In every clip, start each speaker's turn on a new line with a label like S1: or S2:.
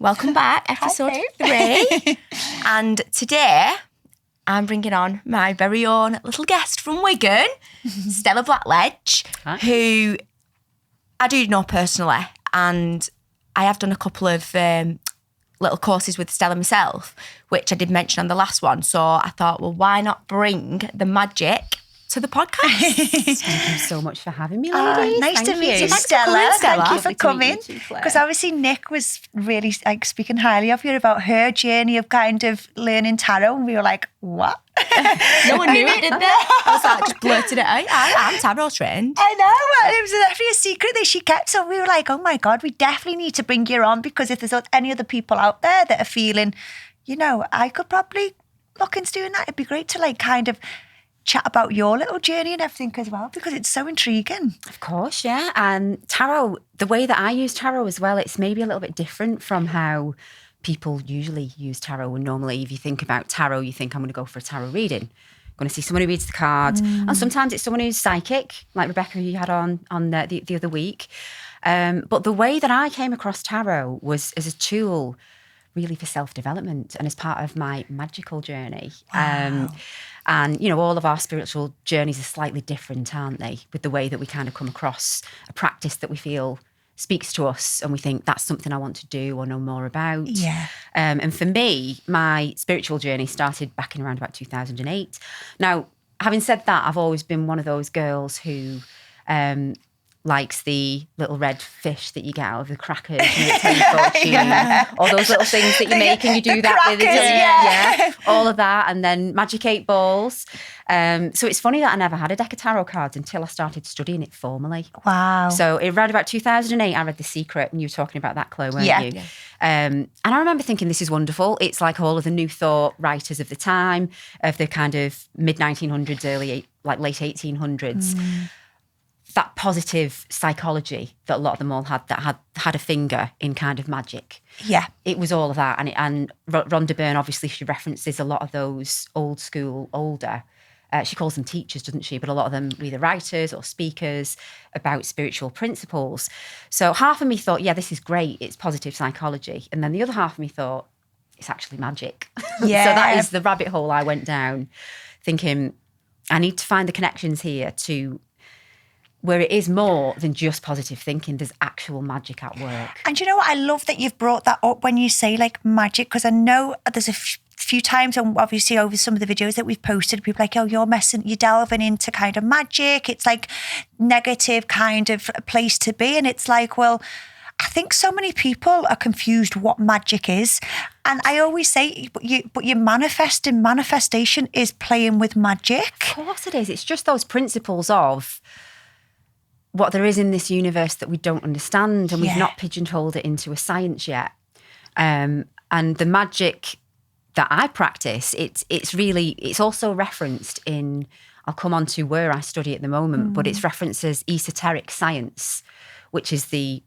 S1: Welcome back, episode 3. And today, I'm bringing on my very own little guest from Wigan, Stella Blackledge, who I do know personally. And I have done a couple of little courses with Stella myself, which I did mention on the last one. So I thought, well, why not bring the magic to the podcast?
S2: Thank you so much for having me, ladies.
S3: Nice to meet you, Stella. Thank you for coming. Because obviously Nic was really speaking highly of you about her journey of kind of learning tarot, and we were like, what?
S1: No one knew it, did they? I was like, just blurted it out. I'm tarot trained.
S3: I know. It was definitely a secret that she kept. So we were like, oh my God, we definitely need to bring you on, because if there's any other people out there that are feeling, I could probably look into doing that. It'd be great to kind of chat about your little journey and everything as well, because it's so intriguing.
S2: Of course, yeah. And tarot, the way that I use tarot as well, it's maybe a little bit different from how people usually use tarot. And normally if you think about tarot, you think, I'm going to go for a tarot reading. I'm going to see someone who reads the cards. And sometimes it's someone who's psychic, like Rebecca, who you had on the other week. But the way that I came across tarot was as a tool really for self-development and as part of my magical journey.
S3: Wow.
S2: And, all of our spiritual journeys are slightly different, aren't they? With the way that we kind of come across a practice that we feel speaks to us and we think that's something I want to do or know more about.
S3: Yeah.
S2: And for me, my spiritual journey started back in around about 2008. Now, having said that, I've always been one of those girls who likes the little red fish that you get out of the crackers, all those little things that you make and you do that
S3: crackers,
S2: with it. All of that, and then magic 8 balls. So it's funny that I never had a deck of tarot cards until I started studying it formally.
S3: Wow.
S2: So around about 2008, I read The Secret, and you were talking about that, Chloe, weren't you? Yeah. And I remember thinking, this is wonderful. It's like all of the New Thought writers of the time, of the kind of mid-1900s, late 1800s. That positive psychology that a lot of them all had, that had a finger in kind of magic.
S3: Yeah.
S2: It was all of that. And Rhonda Byrne, obviously, she references a lot of those old school, older, she calls them teachers, doesn't she? But a lot of them were either writers or speakers about spiritual principles. So half of me thought, yeah, this is great. It's positive psychology. And then the other half of me thought, it's actually magic.
S3: Yeah.
S2: So that is the rabbit hole I went down, thinking, I need to find the connections here to where it is more than just positive thinking. There's actual magic at work.
S3: And you know what? I love that you've brought that up when you say magic, because I know there's a few times, and obviously over some of the videos that we've posted, people are like, oh, you're delving into kind of magic. It's like negative kind of a place to be. And it's like, well, I think so many people are confused what magic is. And I always say, but your manifestation is playing with magic.
S2: Of course it is. It's just those principles of what there is in this universe that we don't understand, and we've not pigeonholed it into a science yet. And the magic that I practice, it's also referenced in, I'll come on to where I study at the moment, but it's referenced as esoteric science, which is the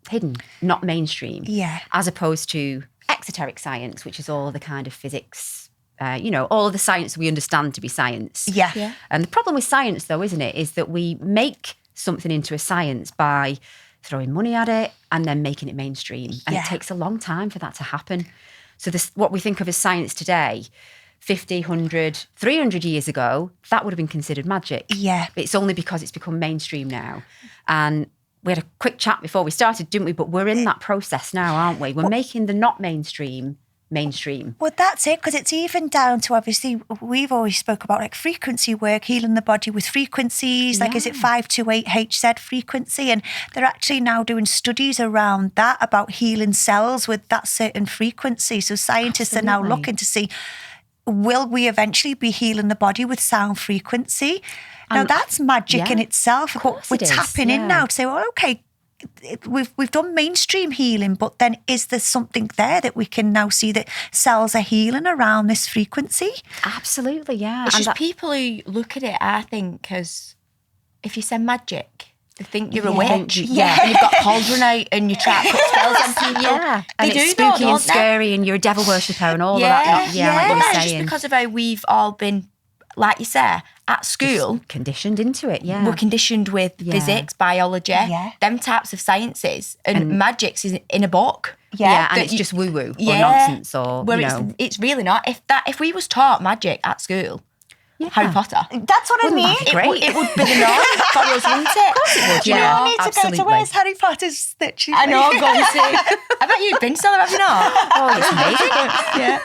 S2: hidden, not mainstream, as opposed to exoteric science, which is all the kind of physics, all of the science we understand to be science.
S3: Yeah.
S2: And the problem with science, though, isn't it, is that we make something into a science by throwing money at it and then making it mainstream. And it takes a long time for that to happen. So what we think of as science today, 50, 100, 300 years ago, that would have been considered magic.
S3: Yeah.
S2: It's only because it's become mainstream now. And we had a quick chat before we started, didn't we? But we're in that process now, aren't we? We're making the not mainstream.
S3: Well, that's it, because it's even down to, obviously, we've always spoke about frequency work, healing the body with frequencies, is it 528 HZ frequency? And they're actually now doing studies around that, about healing cells with that certain frequency. So scientists are now looking to see, will we eventually be healing the body with sound frequency? Now that's magic in itself. But we're tapping in now to say, well, okay, we've done mainstream healing, but then is there something there that we can now see that cells are healing around this frequency?
S2: Absolutely, yeah.
S1: It's just people who look at it, I think, as if you say magic, they think you're a witch. And you've got cauldron out and you try to put spells on people.
S2: Yeah, and it's spooky and scary and you're a devil worshipper and all of that.
S1: Like you were saying. Just because of how we've all been like you say, at school,
S2: Just conditioned into it, yeah.
S1: we're conditioned with physics, biology, them types of sciences, and magic's is in a book.
S2: Yeah, and it's just woo-woo or nonsense or,
S1: where it's really not. If we was taught magic at school, Harry Potter.
S3: That's what I mean.
S1: It would be the norm for us, wouldn't it? Of course it would.
S3: Do you know I need to go to where's Harry Potter's that she's
S1: I know, go and see. I bet you've been, Stella, have you not?
S2: Oh, it's amazing.
S1: Yeah.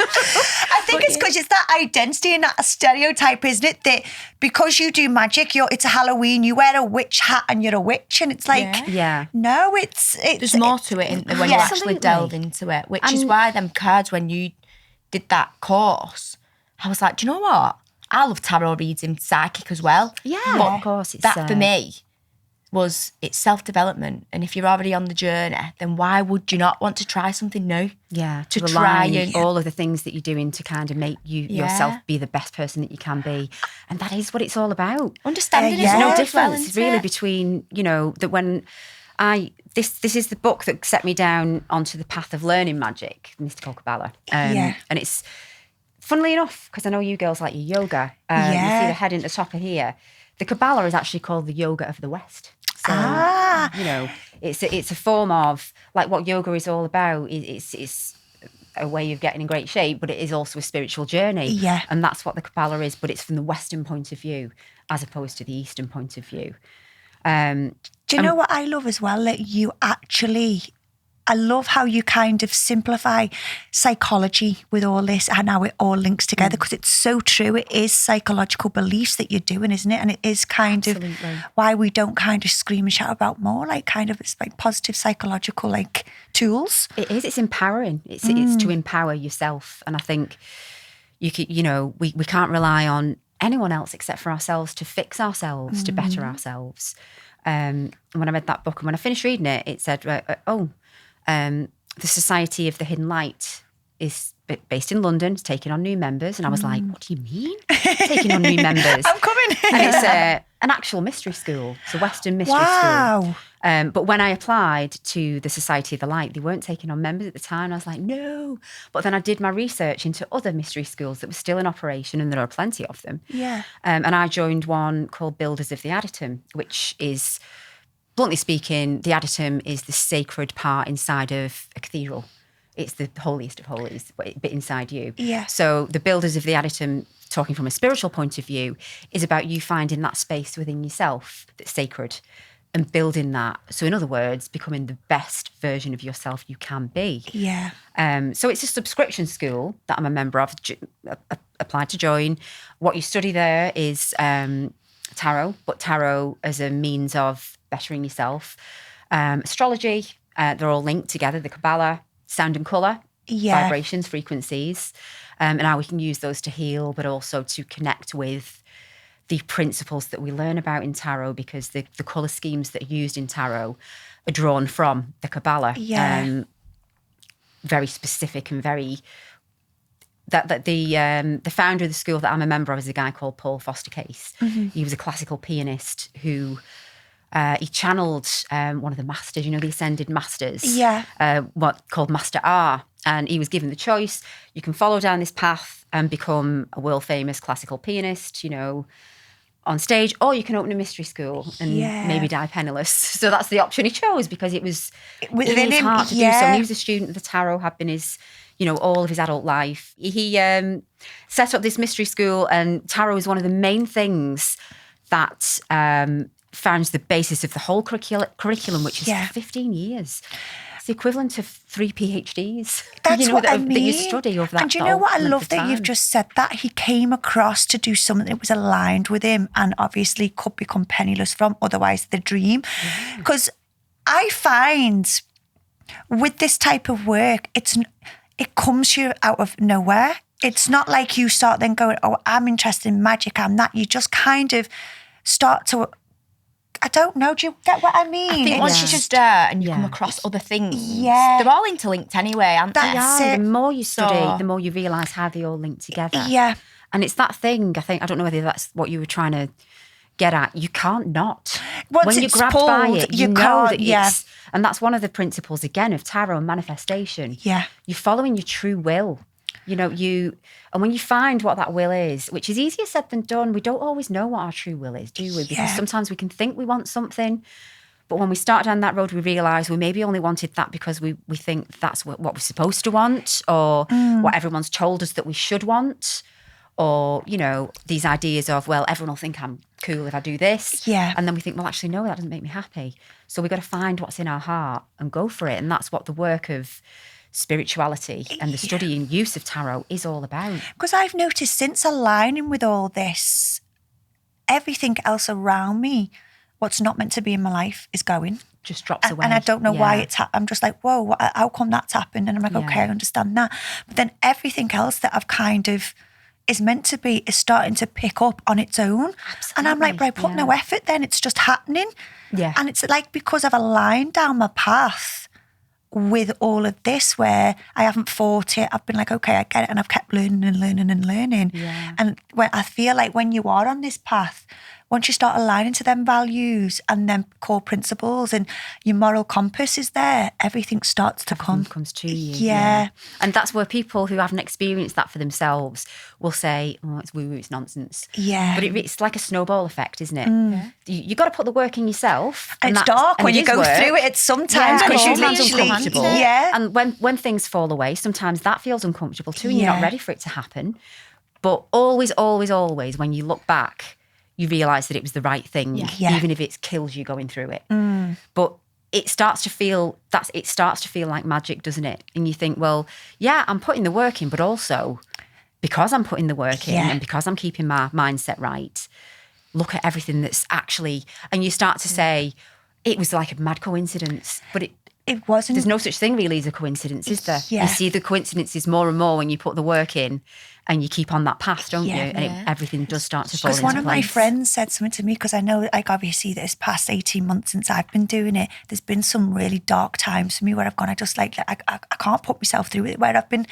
S3: I think it's because it's that identity and that stereotype, isn't it? That because you do magic, it's a Halloween, you wear a witch hat and you're a witch. And it's like, no, it's
S1: there's more to it, isn't there, when you actually delve into it, which is why them cards, when you did that course, I was like, do you know what? I love tarot reading, psychic as well.
S2: Yeah,
S1: but
S2: of course. It's,
S1: that for me it's self-development. And if you're already on the journey, then why would you not want to try something new?
S2: Yeah,
S1: to try and
S2: all of the things that you're doing to kind of make yourself be the best person that you can be. And that is what it's all about.
S1: Understanding
S2: There's
S1: is
S2: no
S1: no
S2: difference really between, that when this is the book that set me down onto the path of learning magic, mystical Kabbalah. And it's, funnily enough, because I know you girls like your yoga, you see the heading at the top of here. The Kabbalah is actually called the yoga of the West. So, it's a form of, like what yoga is all about. It's a way of getting in great shape, but it is also a spiritual journey.
S3: Yeah.
S2: And that's what the Kabbalah is, but it's from the Western point of view as opposed to the Eastern point of view.
S3: Do you know what I love as well? That you actually... I love how you kind of simplify psychology with all this and how it all links together, because it's so true. It is psychological beliefs that you're doing, isn't it? And it is kind of why we don't kind of scream and shout about more, like kind of it's like positive psychological like tools.
S2: It is. It's empowering. It's to empower yourself. And I think we can't rely on anyone else except for ourselves to fix ourselves, to better ourselves. When I read that book and when I finished reading it, it said, the Society of the Hidden Light is based in London. It's taking on new members. And I was like, what do you mean? Taking on new members?
S3: I'm coming.
S2: And it's an actual mystery school. It's a Western mystery school. But when I applied to the Society of the Light, they weren't taking on members at the time. I was like, no. But then I did my research into other mystery schools that were still in operation, and there are plenty of them.
S3: Yeah.
S2: And I joined one called Builders of the Adytum, which is... Bluntly speaking, the adytum is the sacred part inside of a cathedral. It's the holiest of holies, but inside you.
S3: Yeah.
S2: So the builders of the adytum, talking from a spiritual point of view, is about you finding that space within yourself that's sacred and building that. So in other words, becoming the best version of yourself you can be.
S3: Yeah.
S2: So it's a subscription school that I'm a member of, applied to join. What you study there is tarot, but tarot as a means of bettering yourself. Astrology, they're all linked together. The Kabbalah, sound and colour, vibrations, frequencies, and how we can use those to heal, but also to connect with the principles that we learn about in tarot, because the colour schemes that are used in tarot are drawn from the Kabbalah.
S3: Yeah.
S2: Very specific and very... The founder of the school that I'm a member of is a guy called Paul Foster Case. He was a classical pianist who... he channeled one of the masters, the ascended masters, called Master R. And he was given the choice. You can follow down this path and become a world famous classical pianist, on stage, or you can open a mystery school and maybe die penniless. So that's the option he chose, because it was in his heart to do so. He was a student of the tarot, had been his, all of his adult life. He set up this mystery school, and tarot is one of the main things that founds the basis of the whole curriculum, which is 15 years. It's the equivalent of 3 PhDs.
S3: That's what I mean.
S2: That you study over that.
S3: And do you know what I love that you've just said that he came across to do something that was aligned with him, and obviously could become penniless from, otherwise the dream. Because I find with this type of work, it comes to you out of nowhere. It's not like you start then going, oh, I'm interested in magic, I'm that. You just kind of start to... I don't know. Do you get what I mean?
S1: I think once you just and you come across other things, they're all interlinked anyway, aren't they?
S3: That's it.
S2: The more you study, the more you realise how they all link together.
S3: Yeah.
S2: And it's that thing, I don't know whether that's what you were trying to get at. You can't not.
S3: Once
S2: when you're
S3: it's
S2: grabbed
S3: pulled,
S2: by it, you know
S3: can't,
S2: that it's... And that's one of the principles, again, of tarot and manifestation.
S3: Yeah.
S2: You're following your true will. You know, and when you find what that will is, which is easier said than done, we don't always know what our true will is, do we? Because sometimes we can think we want something, but when we start down that road, we realise we maybe only wanted that because we think that's what we're supposed to want, or what everyone's told us that we should want. Or, you know, these ideas of, well, everyone will think I'm cool if I do this.
S3: Yeah.
S2: And then we think, well, actually, no, that doesn't make me happy. So we've got to find what's in our heart and go for it. And that's what the work of spirituality and the study and use of tarot is all about.
S3: Because I've noticed since aligning with all this, everything else around me, what's not meant to be in my life, is going.
S2: Just drops away.
S3: And I don't know why it's I'm just like, whoa, how come that's happened? And I'm like, okay, I understand that. But then everything else that I've kind of is meant to be is starting to pick up on its own.
S2: Absolutely.
S3: And I'm like, but I put no effort then, it's just happening.
S2: Yeah.
S3: And it's like, because I've aligned down my path with all of this, where I haven't fought it, I've been like, okay, I get it, and I've kept learning and learning and learning.
S2: Yeah.
S3: And when I feel like when you are on this path, once you start aligning to them values and them core principles and your moral compass is there, everything starts to
S2: comes to you.
S3: Yeah.
S2: And that's where people who haven't experienced that for themselves will say, oh, it's woo-woo, it's nonsense.
S3: Yeah.
S2: But it's like a snowball effect, isn't it? Yeah. You got to put the work in yourself.
S3: And it's dark when you go through it. It's sometimes because you literally,
S2: uncomfortable.
S3: Yeah.
S2: And when things fall away, sometimes that feels uncomfortable too, and you're not ready for it to happen. But always, always, always, when you look back, you realise that it was the right thing, even if it kills you going through it. But it starts to feel like magic, doesn't it? And you think, well, yeah, I'm putting the work in, but also because I'm putting the work in and because I'm keeping my mindset right, look at everything that's actually, and you start to say, it was like a mad coincidence, but it
S3: wasn't.
S2: There's no such thing really as a coincidence, is there?
S3: Yeah.
S2: You see the coincidences more and more when you put the work in and you keep on that path, don't you? And everything does start to fall into place.
S3: Because one of my friends said something to me, because I know, like, obviously this past 18 months since I've been doing it, there's been some really dark times for me where I've gone, I can't put myself through it, where I've been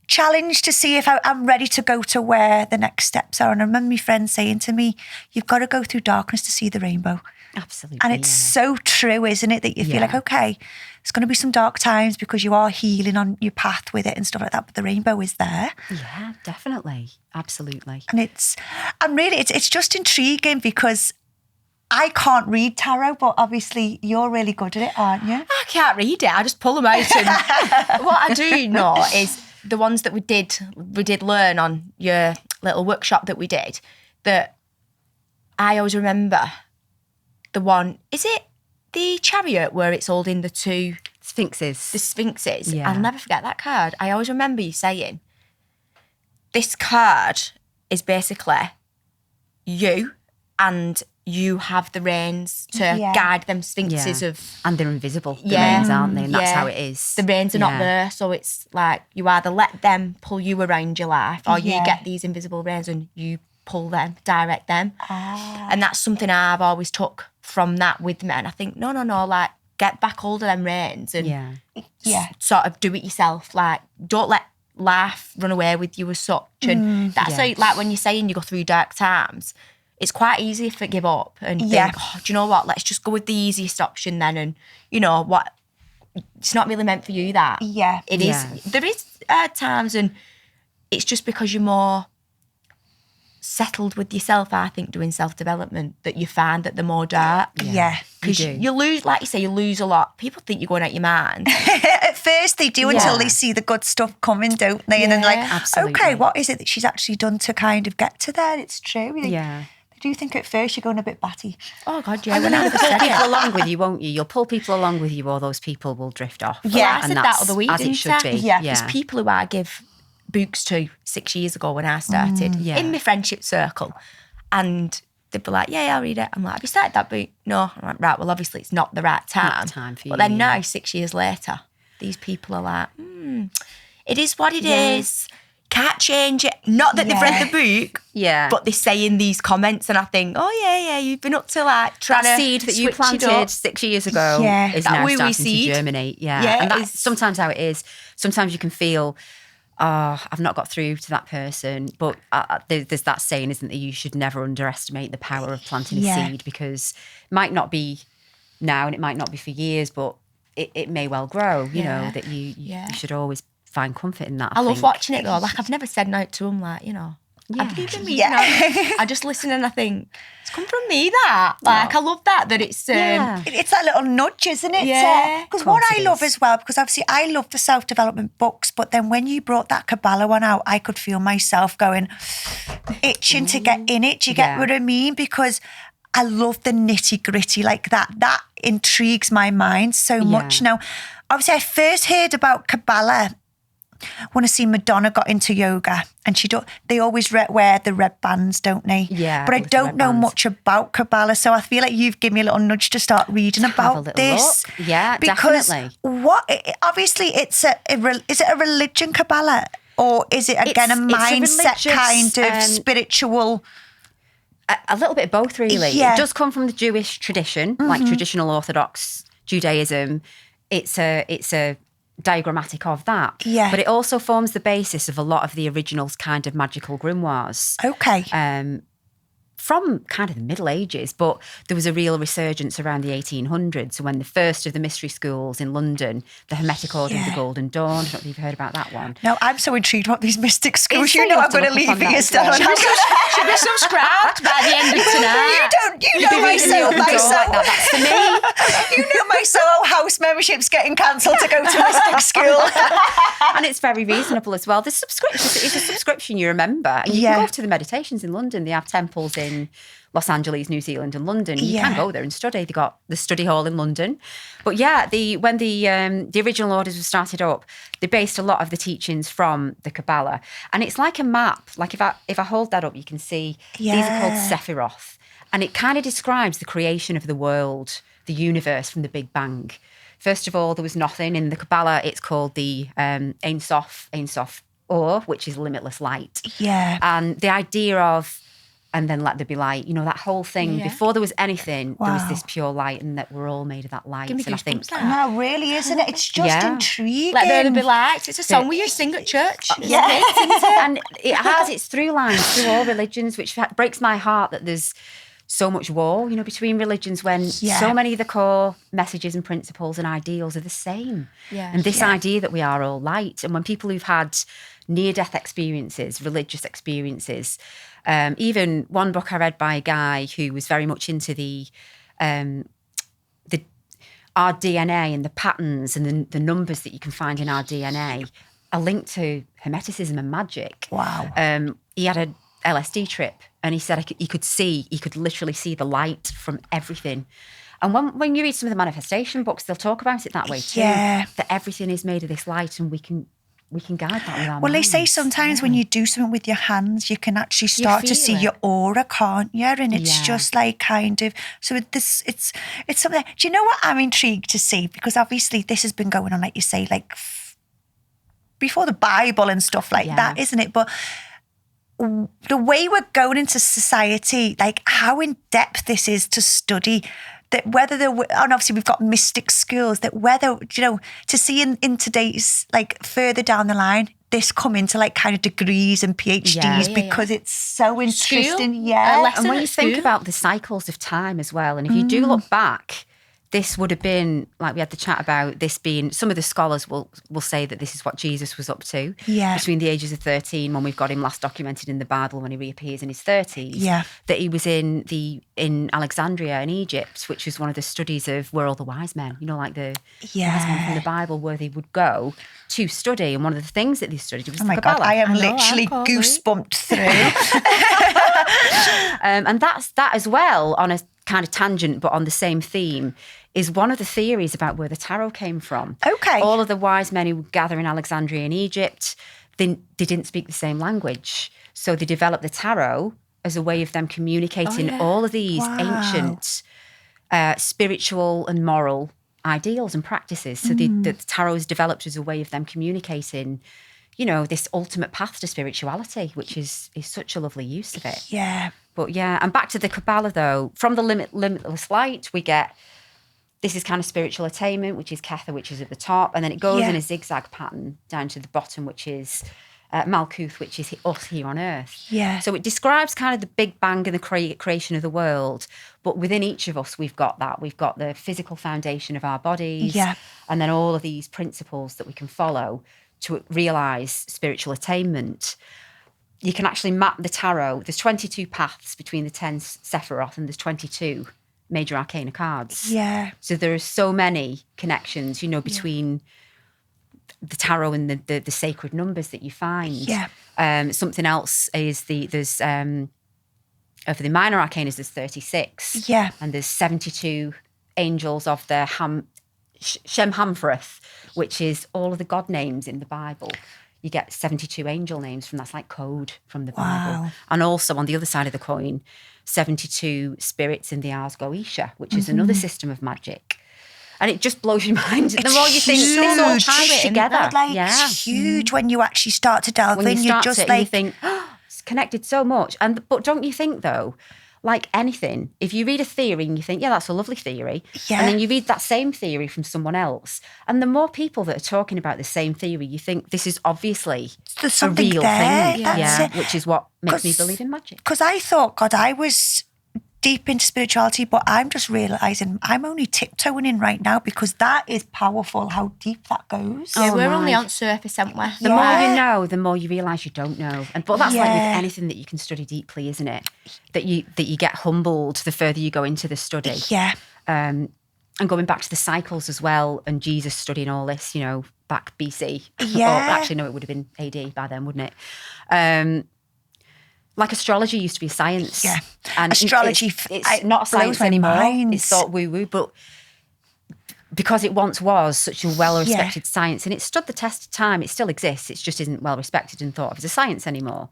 S3: challenged to see if I'm ready to go to where the next steps are. And I remember my friend saying to me, you've got to go through darkness to see the rainbow.
S2: Absolutely.
S3: And it's so true, isn't it? That you feel like, okay, there's going to be some dark times because you are healing on your path with it and stuff like that, but the rainbow is there.
S2: Yeah, definitely. Absolutely.
S3: And it's just intriguing because I can't read tarot, but obviously you're really good at it, aren't you?
S1: I can't read it. I just pull them out. And what I do know is the ones that we did learn on your little workshop that we did, that I always remember the one, is it the Chariot where it's holding the two
S2: Sphinxes?
S1: The Sphinxes.
S2: Yeah.
S1: I'll never forget that card. I always remember you saying, this card is basically you, and you have the reins to guide them Sphinxes of...
S2: And they're invisible, the reins, aren't they? And that's how it is.
S1: The reins are not there, so it's like you either let them pull you around your life, or you get these invisible reins and you pull them, direct them. And that's something I've always took from that with me. And I think, no, like, get back hold of them reins and sort of do it yourself. Like, don't let life run away with you as such. And that's how, like, when you're saying you go through dark times, it's quite easy to give up and think, oh, do you know what, let's just go with the easiest option then. And, you know, what, it's not really meant for you, that.
S3: Yeah.
S1: It is. There is times, and it's just because you're more settled with yourself, I think, doing self-development, that you find that the more dark.
S3: Yeah.
S1: Because you lose, like you say, you lose a lot. People think you're going out your mind.
S3: At first they do, until they see the good stuff coming, don't they? And then like,
S2: absolutely.
S3: Okay, what is it that she's actually done to kind of get to there? It's true.
S2: Yeah.
S3: Do you think at first you're going a bit batty?
S1: Oh, God, yeah.
S2: And then you'll pull people along with you, won't you? You'll pull people along with you, or those people will drift off.
S1: Yeah, I said that other week,
S2: as it should be.
S3: Yeah.
S1: There's people who I give books to 6 years ago when I started in my friendship circle, and they'd be like, yeah, I'll read it. I'm like, have you started that book? No. I'm like, right, well, obviously it's not the right time.
S2: Not the time for you.
S1: But then now, 6 years later, these people are like, it is what it is. Can't change it. Not that they've read the book, but they're saying these comments, and I think, oh yeah, you've been up to like trying
S2: that
S1: to
S2: seed that you
S1: switch it
S2: planted
S1: up
S2: 6 years ago is
S1: that
S2: now
S1: wee-wee
S2: starting
S1: seed.
S2: to germinate. And that's sometimes how it is. Sometimes you can feel, oh, I've not got through to that person. But there's that saying, isn't there? You should never underestimate the power of planting a seed, because it might not be now and it might not be for years, but it may well grow, you know, that you should always find comfort in that.
S1: I love
S2: think.
S1: watching it though. Like I've never said no to him. Like, you know, I believe in me.
S3: Yeah.
S1: I just listen and I think it's come from me. That like I love that it's
S3: It's that little nudge, isn't it?
S1: Yeah.
S3: Because what I love as well, because obviously I love the self-development books, but then when you brought that Kabbalah one out, I could feel myself going, itching to get in it. Do you get what I mean? Because I love the nitty-gritty like that. That intrigues my mind so much. Now, obviously I first heard about Kabbalah when I see Madonna got into yoga, and they always wear the red bands, don't they?
S2: Yeah.
S3: But I don't know much about Kabbalah, so I feel like you've given me a little nudge to start reading about this.
S2: Look. Yeah,
S3: because
S2: definitely.
S3: Obviously, is it a religion, Kabbalah, or is it again a mindset kind of spiritual?
S2: A little bit of both, really.
S3: Yeah.
S2: It does come from the Jewish tradition, like traditional Orthodox Judaism. It's a diagrammatic of that.
S3: Yeah.
S2: But it also forms the basis of a lot of the original kind of magical grimoires.
S3: Okay.
S2: From kind of the Middle Ages, but there was a real resurgence around the 1800s when the first of the mystery schools in London, the Hermetic Order of the Golden Dawn, I don't know if you've heard about that one.
S3: No, I'm so intrigued about these mystic schools.
S2: It's
S3: You know
S2: funny
S3: I'm going to
S2: to look
S3: leave
S2: up on
S3: here,
S2: that
S3: Stella.
S2: as well.
S1: Should be subscribed by the end of tonight.
S3: You know my Soho
S2: That's for me.
S3: You know my Soho house membership's getting cancelled to go to mystic school.
S2: And it's very reasonable as well. The subscription, it's a subscription you remember. And you can go to the meditations in London. They have temples in Los Angeles, New Zealand and London. You can go there and study. They got the study hall in London. But when the original orders were started up, they based a lot of the teachings from the Kabbalah. And it's like a map. Like if I hold that up, you can see these are called Sephiroth. And it kind of describes the creation of the world, the universe from the Big Bang. First of all, there was nothing. In the Kabbalah, it's called the Ein Sof Or, which is limitless light.
S3: Yeah.
S2: And the idea of, and then let there be light, that whole thing, before there was anything, there was this pure light, and that we're all made of that light.
S1: Give me
S2: And I think,
S3: No, really, isn't it? It's just intriguing.
S1: Let there be light. It's a song we used to sing at church.
S3: Yeah.
S2: and it has its through lines through all religions, which breaks my heart that there's so much war, between religions when so many of the core messages and principles and ideals are the same.
S1: Yeah.
S2: And this idea that we are all light. And when people who've had near-death experiences, religious experiences, even one book I read by a guy who was very much into our DNA and the patterns and the numbers that you can find in our DNA are linked to Hermeticism and magic.
S3: Wow.
S2: He had a LSD trip, and he said he could literally see the light from everything. And when you read some of the manifestation books, they'll talk about it that way too.
S3: Yeah.
S2: That everything is made of this light, and we can guide that with our
S3: Well, they
S2: minds.
S3: say sometimes when you do something with your hands, you can actually start to see your aura, can't you? And it's just like kind of, so it's something. Do you know what I'm intrigued to see? Because obviously this has been going on, like you say, like before the Bible and stuff like that, isn't it? But the way we're going into society, like how in depth this is to study, that whether and obviously we've got mystic schools, that whether, to see in today's, like further down the line, this come into like kind of degrees and PhDs because it's so interesting.
S2: And when you think about the cycles of time as well, and if you do look back, this would have been, like we had the chat about this being, some of the scholars will say that this is what Jesus was up to between the ages of 13, when we've got him last documented in the Bible, when he reappears in his 30s, that he was in Alexandria in Egypt, which was one of the studies of where all the wise men, like the wise men from the Bible, where they would go to study. And one of the things that they studied was the Kabbalah.
S3: God, I am literally goosebumped through.
S2: And that's that as well, on a kind of tangent, but on the same theme, is one of the theories about where the tarot came from.
S3: Okay.
S2: All of the wise men who would gather in Alexandria in Egypt, they didn't speak the same language. So they developed the tarot as a way of them communicating all of these ancient spiritual and moral ideals and practices. So the tarot is developed as a way of them communicating, this ultimate path to spirituality, which is such a lovely use of it.
S3: Yeah.
S2: But and back to the Kabbalah though, from the limitless light, we get, this is kind of spiritual attainment, which is Kether, which is at the top. And then it goes in a zigzag pattern down to the bottom, which is Malkuth, which is us here on earth.
S3: Yeah.
S2: So it describes kind of the Big Bang and the creation of the world. But within each of us, we've got that. We've got the physical foundation of our bodies.
S3: Yeah.
S2: And then all of these principles that we can follow to realise spiritual attainment, you can actually map the tarot. There's 22 paths between the 10 Sephiroth, and there's 22 major arcana cards.
S3: Yeah.
S2: So there are so many connections, between the tarot and the sacred numbers that you find.
S3: Yeah.
S2: Something else is there's for the minor arcanas, there's 36.
S3: Yeah.
S2: And there's 72 angels of the Shem Hamfrath, which is all of the God names in the Bible. You get 72 angel names from that's like code from the Bible. And also on the other side of the coin, 72 spirits in the Ars Goetia, which is another system of magic. And it just blows your mind. The more you think this all ties together.
S3: It's huge when you actually start to delve in.
S2: You think, it's connected so much. But don't you think though, like anything, if you read a theory and you think, yeah, that's a lovely theory, and then you read that same theory from someone else, and the more people that are talking about the same theory, you think this is obviously a real thing. Which is what makes me believe in magic.
S3: Because I thought, God, I was deep into spirituality, but I'm just realising I'm only tiptoeing in right now, because that is powerful how deep that goes.
S1: Yeah, we're only on surface, aren't we?
S2: The more you know, the more you realise you don't know. But that's like with anything that you can study deeply, isn't it? That you get humbled the further you go into the study.
S3: Yeah.
S2: And going back to the cycles as well, and Jesus studying all this, back BC.
S3: Yeah.
S2: Or actually, no, it would have been AD by then, wouldn't it? Like astrology used to be a science.
S3: Yeah.
S2: And
S3: astrology,
S2: it's not a science anymore. It's thought woo-woo, but because it once was such a well-respected science, and it stood the test of time, it still exists, it just isn't well-respected and thought of as a science anymore.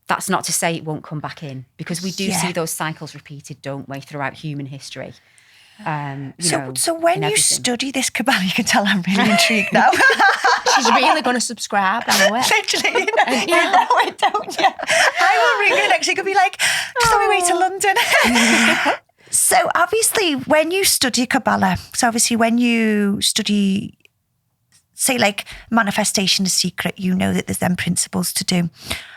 S2: That's not to say it won't come back in, because we do see those cycles repeated, don't we, throughout human history.
S3: So when you study this Kabbalah, you can tell I'm really intrigued now.
S1: She's really going to subscribe, I know it.
S3: Literally, you know it, don't you? I will ring you next week and be like, just on my way to London. So obviously, when you study Kabbalah, when you study, say like manifestation is secret, you know that there's then principles to do.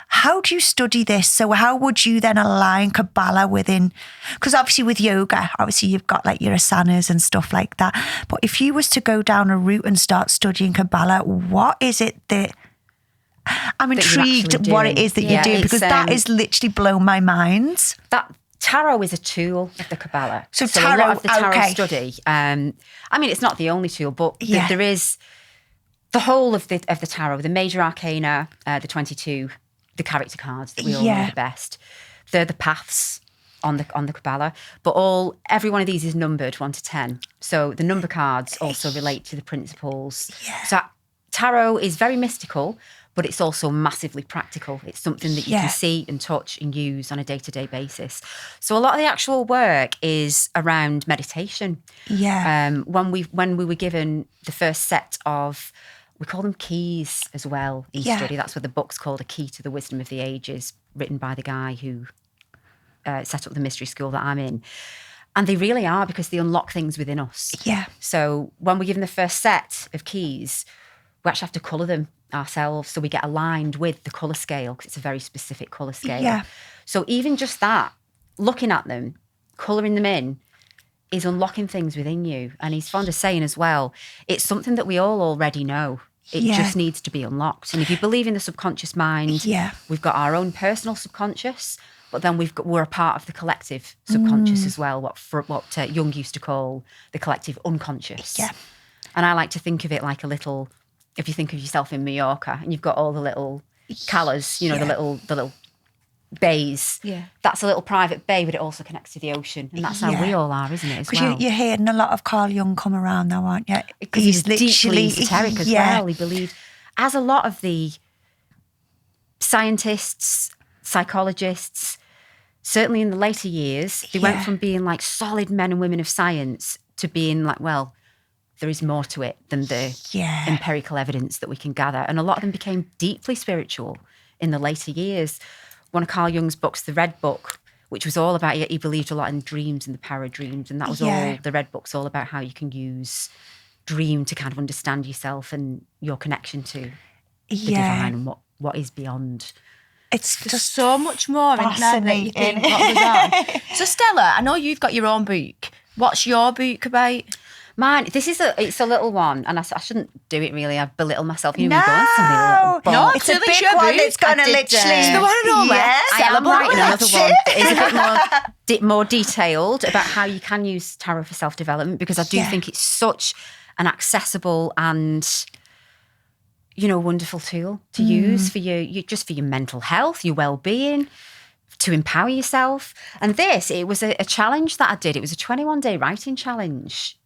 S3: How do you study this? So how would you then align Kabbalah within, because obviously with yoga, you've got like your asanas and stuff like that. But if you was to go down a route and start studying Kabbalah, what is it that, I'm intrigued what it is that you do, because that is literally blown my mind.
S2: That tarot is a tool of the Kabbalah. So
S3: tarot,
S2: a lot of the tarot study, it's not the only tool, but there is the whole of the tarot, the major arcana, the 22, the character cards that we all know the best. They're the paths on the Kabbalah, but every one of these is numbered 1 to 10. So the number cards also relate to the principles. Yeah. So tarot is very mystical, but it's also massively practical. It's something that you can see and touch and use on a day-to-day basis. So a lot of the actual work is around meditation.
S3: Yeah.
S2: When we were given the first set of, we call them keys as well in study. That's what the book's called, A Key to the Wisdom of the Ages, written by the guy who set up the mystery school that I'm in. And they really are, because they unlock things within us.
S3: Yeah.
S2: So when we're given the first set of keys, we actually have to colour them ourselves, so we get aligned with the colour scale, because it's a very specific colour scale.
S3: Yeah.
S2: So even just that, looking at them, colouring them in, is unlocking things within you. And he's fond of saying as well, it's something that we all already know. It just needs to be unlocked. And if you believe in the subconscious mind, we've got our own personal subconscious, but then we're a part of the collective subconscious as well, what Jung used to call the collective unconscious. Yeah. And I like to think of it like a little, if you think of yourself in Mallorca and you've got all the little callers, the little bays. Yeah. That's a little private bay, but it also connects to the ocean. And that's how we all are, isn't it, as well?
S3: Because you're hearing a lot of Carl Jung come around now, aren't you?
S2: Because he's literally esoteric as well. He believed, as a lot of the scientists, psychologists, certainly in the later years, they went from being like solid men and women of science to being like, well, there is more to it than the empirical evidence that we can gather. And a lot of them became deeply spiritual in the later years. One of Carl Jung's books, The Red Book, which was all about, he believed a lot in dreams and the power of dreams. And that was all, the Red Book's all about how you can use dream to kind of understand yourself and your connection to the divine and what is beyond.
S3: It's just
S1: so much more in there that you think what goes on. So Stella, I know you've got your own book. What's your book about?
S2: Mine, it's a little one, and I shouldn't do it really. I belittle myself. You know,
S3: No, it's a big one that's going to literally...
S1: It's the one and only.
S3: Yes,
S2: I am writing another one. It's a bit more detailed about how you can use tarot for self-development, because I do think it's such an accessible and, you know, wonderful tool to use for just for your mental health, your well-being, to empower yourself. And it was a challenge that I did. It was a 21-day writing challenge,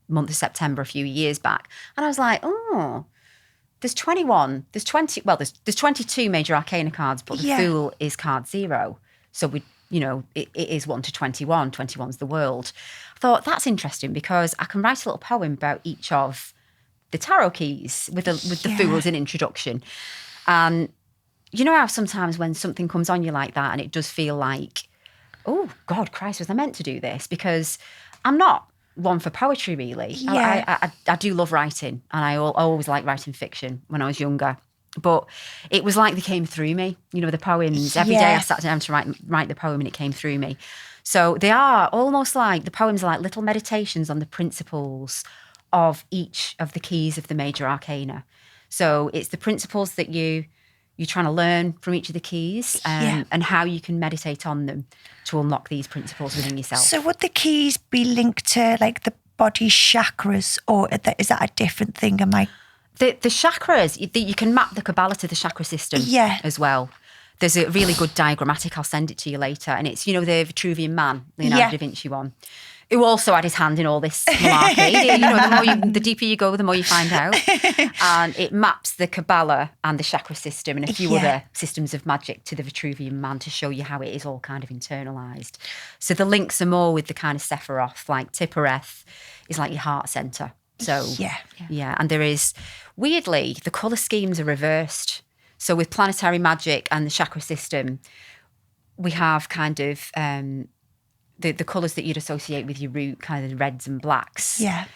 S2: month of September a few years back. And I was like, there's 22 major arcana cards, but the Fool is card 0. So it is 1 to 21. 21's the world. I thought, that's interesting, because I can write a little poem about each of the tarot keys with the Fool as an introduction. And you know how sometimes when something comes on you like that, and it does feel like, oh, God, Christ, was I meant to do this? Because I'm not one for poetry, really. I do love writing, and I always liked writing fiction when I was younger. But it was like they came through me. You know, the poems. Every day I sat down to write the poem, and it came through me. So they are almost like, the poems are like little meditations on the principles of each of the keys of the major arcana. So it's the principles that you're trying to learn from each of the keys, and how you can meditate on them to unlock these principles within yourself.
S3: So would the keys be linked to like the body chakras, or is that a different thing?
S2: The chakras, you can map the Kabbalah to the chakra system as well. There's a really good diagrammatic, I'll send it to you later, and it's, you know, the Vitruvian Man, Leonardo da Vinci one, who also had his hand in all this malarkey. You know, the deeper you go, the more you find out. And it maps the Kabbalah and the chakra system and a few other systems of magic to the Vitruvian Man to show you how it is all kind of internalised. So the links are more with the kind of Sephiroth, like Tippereth is like your heart centre. So, and there is, weirdly, the colour schemes are reversed. So with planetary magic and the chakra system, we have kind of... the colours that you'd associate with your root, kind of the reds and blacks. Yeah.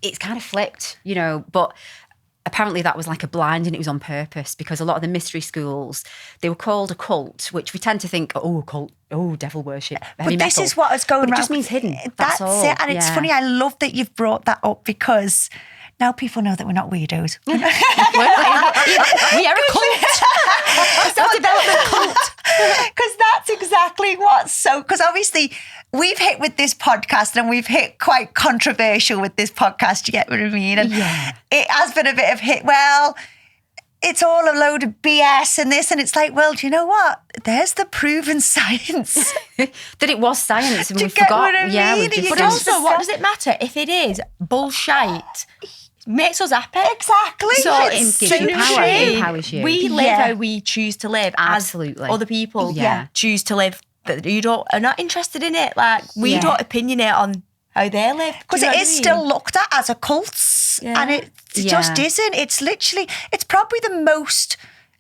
S2: It's kind of flipped, you know, but apparently that was like a blind, and it was on purpose, because a lot of the mystery schools, they were called a cult, which we tend to think, cult, devil worship, heavy metal.
S3: This is what is going on.
S2: It just means hidden. That's all.
S3: It. And it's funny, I love that you've brought that up, because now people know that we're not weirdos.
S2: We are a cult. A self-development cult.
S3: Because that's exactly because obviously we've hit with this podcast, and we've hit quite controversial with this podcast, you get what I mean? And it has been a bit of hit, well, it's all a load of BS and this, and it's like, well, do you know what? There's the proven science.
S2: That it was science, and we
S3: forgot.
S2: What I
S3: mean?
S1: But also, what does it matter if it is bullshit? Makes us happy.
S3: Exactly.
S1: So
S2: it gives you power. It empowers you.
S1: We live how we choose to live.
S2: Absolutely.
S1: As other people choose to live, that are not interested in it. Like, we don't opinionate on how they live.
S3: Because it is still looked at as a cult, and it just isn't. It's literally, it's probably the most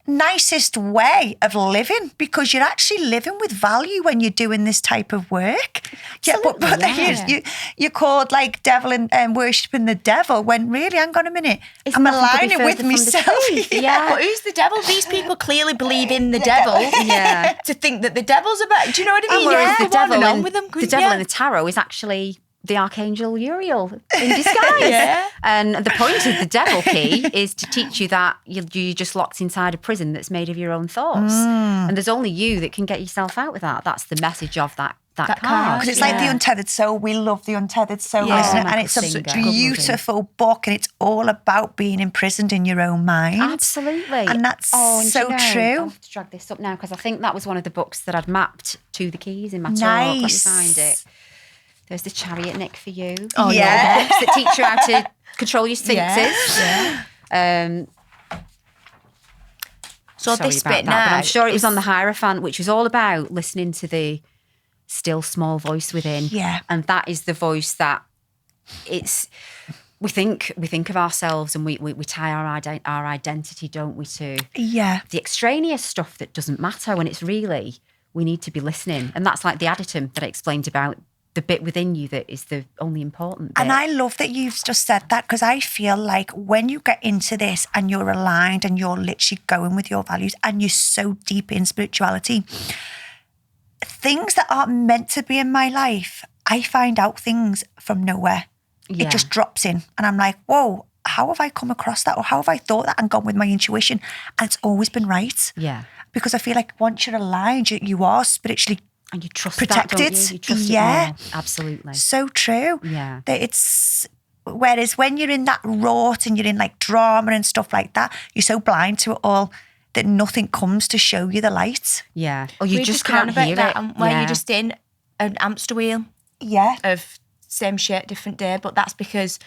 S3: nicest way of living, because you're actually living with value when you're doing this type of work. But then you're called like devil and worshipping the devil, when really, hang on a minute, I'm aligning with myself.
S1: But who's the devil? These people clearly believe in the devil to think that the devil's about, do you know what I mean?
S2: Whereas the devil in the tarot is actually the Archangel Uriel in disguise. And the point of the devil key is to teach you that you're just locked inside a prison that's made of your own thoughts. And there's only you that can get yourself out with that. That's the message of that card.
S3: Because it's like the Untethered Soul. We love the Untethered Soul, isn't it? And it's a beautiful book, and it's all about being imprisoned in your own mind.
S2: Absolutely.
S3: And that's true.
S2: I'll have to drag this up now, because I think that was one of the books that I'd mapped to the keys in my talk. Let me find it. There's the Chariot, Nic, for you. Books that teach you how to control your senses.
S1: So
S2: sorry
S1: this
S2: about
S1: bit
S2: that,
S1: now,
S2: but I'm sure it was on the Hierophant, which was all about listening to the still small voice within. And that is the voice that we think of ourselves, and we tie our identity, don't we, to the extraneous stuff that doesn't matter, when it's really, we need to be listening. And that's like the adytum that I explained about, the bit within you that is the only important bit.
S3: And I love that you've just said that, because I feel like when you get into this and you're aligned and you're literally going with your values and you're so deep in spirituality, things that aren't meant to be in my life, I find out things from nowhere.
S2: Yeah.
S3: It just drops in. And I'm like, whoa, how have I come across that? Or how have I thought that and gone with my intuition? And it's always been right.
S2: Yeah.
S3: Because I feel like once you're aligned, you are spiritually
S2: And you trust
S3: protected.
S2: that, don't you? You trust it more. Absolutely.
S3: So true.
S2: Yeah.
S3: That it's, whereas when you're in that rot and you're in like drama and stuff like that, you're so blind to it all that nothing comes to show you the light.
S2: Yeah. Or you
S1: We
S2: just
S1: been on
S2: can't
S1: about
S2: hear
S1: that,
S2: it.
S1: and where
S2: Yeah.
S1: you're just in an hamster wheel
S3: Yeah.
S1: of same shit, different day, but that's because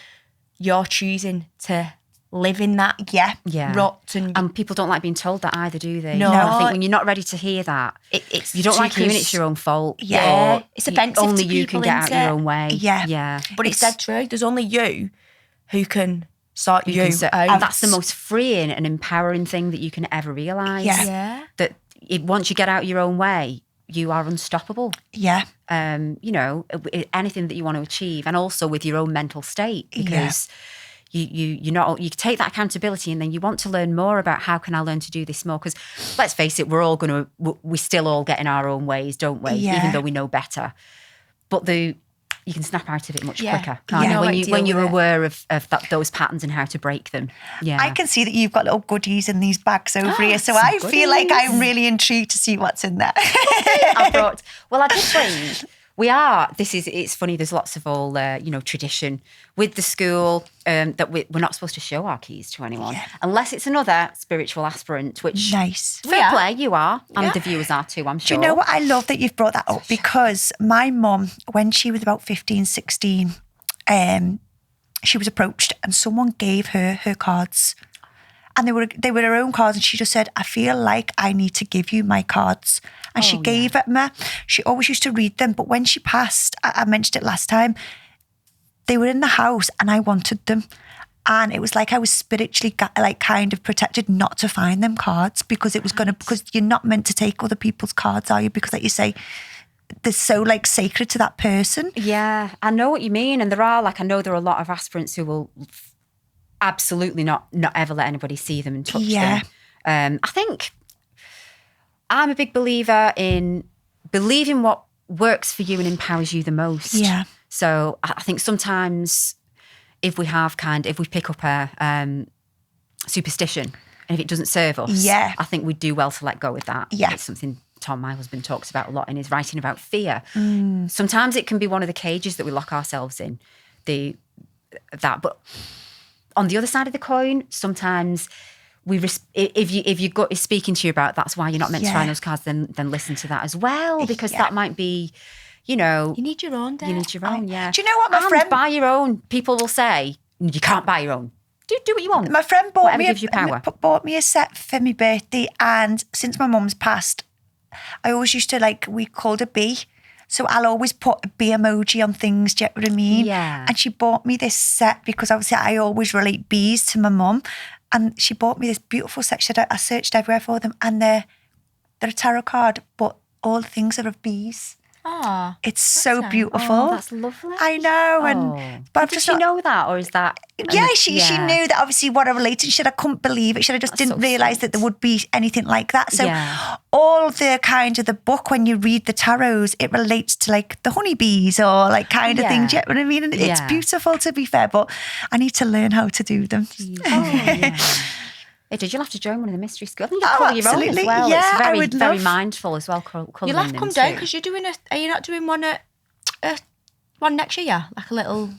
S1: you're choosing to live in that
S2: Yeah.
S1: rot. And
S2: people don't like being told that either, do they?
S1: No.
S2: I think when you're not ready to hear that,
S1: it's
S2: you don't like hearing
S1: because-
S2: it's your own fault.
S3: Yeah.
S2: or
S1: It's offensive
S2: only
S1: to
S2: you can
S1: people,
S2: get out
S1: isn't
S2: your
S1: it?
S2: own way.
S3: Yeah.
S2: Yeah.
S1: But it's dead true. There's only you who can sort you
S2: So-
S1: out.
S2: and that's the most freeing and empowering thing that you can ever realise.
S3: Yeah.
S1: Yeah.
S2: That once you get out your own way, you are unstoppable.
S3: Yeah.
S2: Anything that you want to achieve, and also with your own mental state, because you take that accountability, and then you want to learn more about how can I learn to do this more, because let's face it, we still all get in our own ways, don't we?
S3: Yeah.
S2: Even though we know better, but you can snap out of it much
S1: Yeah.
S2: quicker, can't
S1: You
S2: you?
S1: know how to
S2: When
S1: deal
S2: you're
S1: with it.
S2: aware of those patterns and how to break them. Yeah.
S3: I can see that you've got little goodies in these bags over here. So I feel like I'm really intrigued to see what's in there.
S2: I did bring. It's funny, there's lots of all, tradition with the school that we're not supposed to show our keys to anyone unless it's another spiritual aspirant, which
S3: Nice.
S2: fair play, you are, and the viewers are too, I'm
S3: Do
S2: sure.
S3: you know what? I love that you've brought that up, because my mum, when she was about 15, 16, she was approached and someone gave her cards. And they were her own cards, and she just said, I feel like I need to give you my cards. And she gave them her. She always used to read them, but when she passed, I mentioned it last time, they were in the house and I wanted them. And it was like I was spiritually kind of protected not to find them cards, because it was because you're not meant to take other people's cards, are you? Because like you say, they're so like sacred to that person.
S2: Yeah, I know what you mean. And I know there are a lot of aspirants who will absolutely not ever let anybody see them and touch them. I think I'm a big believer in believing what works for you and empowers you the most.
S3: Yeah.
S2: So I think sometimes if we pick up a superstition, and if it doesn't serve us, I think we do well to let go of that.
S3: Yeah.
S2: It's something Tom, my husband, talks about a lot in his writing about fear. Sometimes it can be one of the cages that we lock ourselves in. But on the other side of the coin, sometimes if your gut is speaking to you about that's why you're not meant to find those cards, then listen to that as well, because that might be, you
S1: need your own day.
S2: You need your own, yeah.
S3: Do you know what my friend...
S2: buy your own. People will say, you can't buy your own. Do what you want.
S3: My friend bought
S2: gives you power.
S3: bought me a set for my birthday, and since my mum's passed, I always used to we called a bee. So I'll always put a bee emoji on things, do you know what I mean?
S2: Yeah.
S3: And she bought me this set because obviously I always relate bees to my mum. And she bought me this beautiful set. She said, I searched everywhere for them, and they're a tarot card, but all the things are of bees.
S1: Ah,
S3: It's so
S1: nice.
S3: beautiful.
S2: Oh, that's lovely.
S3: I know. But I've
S2: Did
S3: just
S2: she
S3: not...
S2: know that, or is that?
S3: Yeah, she knew that obviously what I related. She said, I couldn't believe it. She said, I just didn't realise that there would be anything like that. So all the kind of the book, when you read the tarots, it relates to the honeybees or kind of things. You know what I mean? And it's beautiful, to be fair, but I need to learn how to do them.
S2: Did you'll have to join one of the mystery schools? I think you call your own as
S3: absolutely.
S2: well.
S3: Yeah,
S2: it's
S3: I
S2: very,
S3: would
S2: very
S3: love-
S2: mindful as well.
S1: You'll have to come down because you're doing are you not doing one one next year? Like a little...